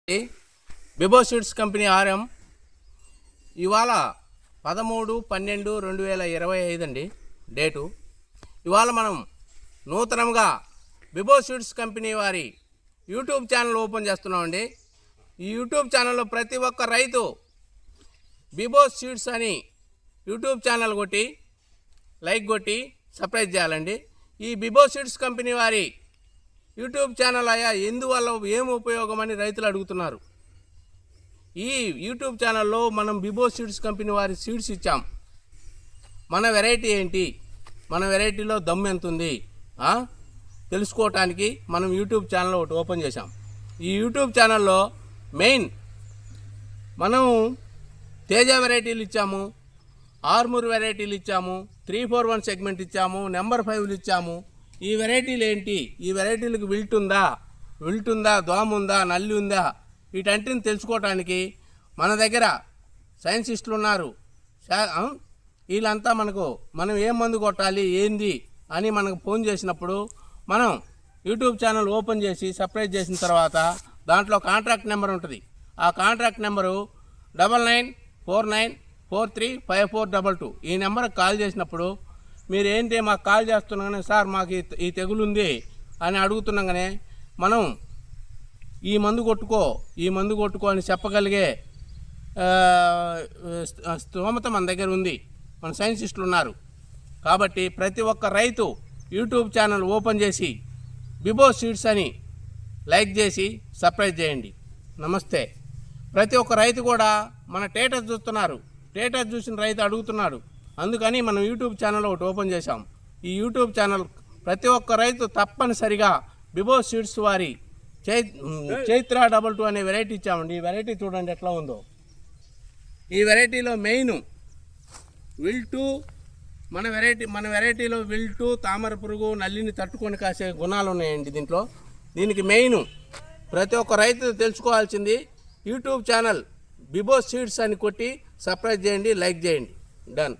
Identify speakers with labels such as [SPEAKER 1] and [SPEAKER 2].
[SPEAKER 1] బిబో seeds company RM ఇవాళ 13/12/2025 అండి date. ఇవాళ మనం నూతనంగా బిబో సీడ్స్ కంపెనీ వారి యూట్యూబ్ ఛానల్ ఓపెన్ చేస్తున్నామండి. ఈ యూట్యూబ్ ఛానల్లో ప్రతి ఒక్క రైతు బిబో సీడ్స్ అని యూట్యూబ్ ఛానల్ కొట్టి లైక్ కొట్టి సబ్స్క్రైబ్ చేయాలండి. ఈ బిబో సీడ్స్ కంపెనీ వారి యూట్యూబ్ ఛానల్ అయ్యా ఎందువల్ల ఏం ఉపయోగం అని రైతులు అడుగుతున్నారు. ఈ యూట్యూబ్ ఛానల్లో మనం బిబో సీడ్స్ కంపెనీ వారి సీడ్స్ ఇచ్చాం. మన వెరైటీ ఏంటి, మన వెరైటీలో దమ్ము ఎంత ఉంది తెలుసుకోవటానికి మనం యూట్యూబ్ ఛానల్ ఒకటి ఓపెన్ చేశాం. ఈ యూట్యూబ్ ఛానల్లో మెయిన్ మనం తేజ వెరైటీలు ఇచ్చాము, ఆర్మూర్ వెరైటీలు ఇచ్చాము, 341 సెగ్మెంట్ ఇచ్చాము, నెంబర్ 5లు ఇచ్చాము. ఈ వెరైటీలు ఏంటి, ఈ వెరైటీలకు విల్ట్ ఉందా, దోమ ఉందా, నల్లి ఉందా, వీటంటిని తెలుసుకోవటానికి మన దగ్గర సైంటిస్టులు ఉన్నారు. వీళ్ళంతా మనం ఏం మందు కొట్టాలి ఏంది అని మనకు ఫోన్ చేసినప్పుడు మనం యూట్యూబ్ ఛానల్ ఓపెన్ చేసి సబ్స్క్రైబ్ చేసిన తర్వాత దాంట్లో కాంట్రాక్ట్ నెంబర్ ఉంటుంది. ఆ కాంట్రాక్ట్ నెంబరు 9949435422. ఈ నెంబర్కి కాల్ చేసినప్పుడు మీరు ఏంటి మాకు కాల్ చేస్తున్నాగానే సార్ మాకు ఈ తెగులు ఉంది అని అడుగుతున్నాగానే మనం ఈ మందు కొట్టుకో అని చెప్పగలిగే స్తోమత మన దగ్గర ఉంది. మన సైంటిస్టులు ఉన్నారు. కాబట్టి ప్రతి ఒక్క రైతు యూట్యూబ్ ఛానల్ ఓపెన్ చేసి బిబో సీడ్స్ అని లైక్ చేసి సబ్స్క్రైబ్ చేయండి. నమస్తే. ప్రతి ఒక్క రైతు కూడా మన స్టేటస్ చూస్తున్నారు. స్టేటస్ చూసిన రైతు అడుగుతున్నాడు. అందుకని మనం యూట్యూబ్ ఛానల్ ఒకటి ఓపెన్ చేశాం. ఈ యూట్యూబ్ ఛానల్ ప్రతి ఒక్క రైతు తప్పనిసరిగా బిబో సీడ్స్ వారి చైత్ర 22 అనే వెరైటీ ఇచ్చామండి. ఈ వెరైటీ చూడండి ఎట్లా ఉందో. ఈ వెరైటీలో మెయిన్ విల్టు, మన వెరైటీలో విల్టు, తామర పురుగు, నల్లిని తట్టుకొని కాసే గుణాలు ఉన్నాయండి దీంట్లో. దీనికి మెయిన్ ప్రతి ఒక్క రైతు తెలుసుకోవాల్సింది యూట్యూబ్ ఛానల్ బిబో సీడ్స్ అని కొట్టి సబ్స్క్రైబ్ చేయండి, లైక్ చేయండి. డన్.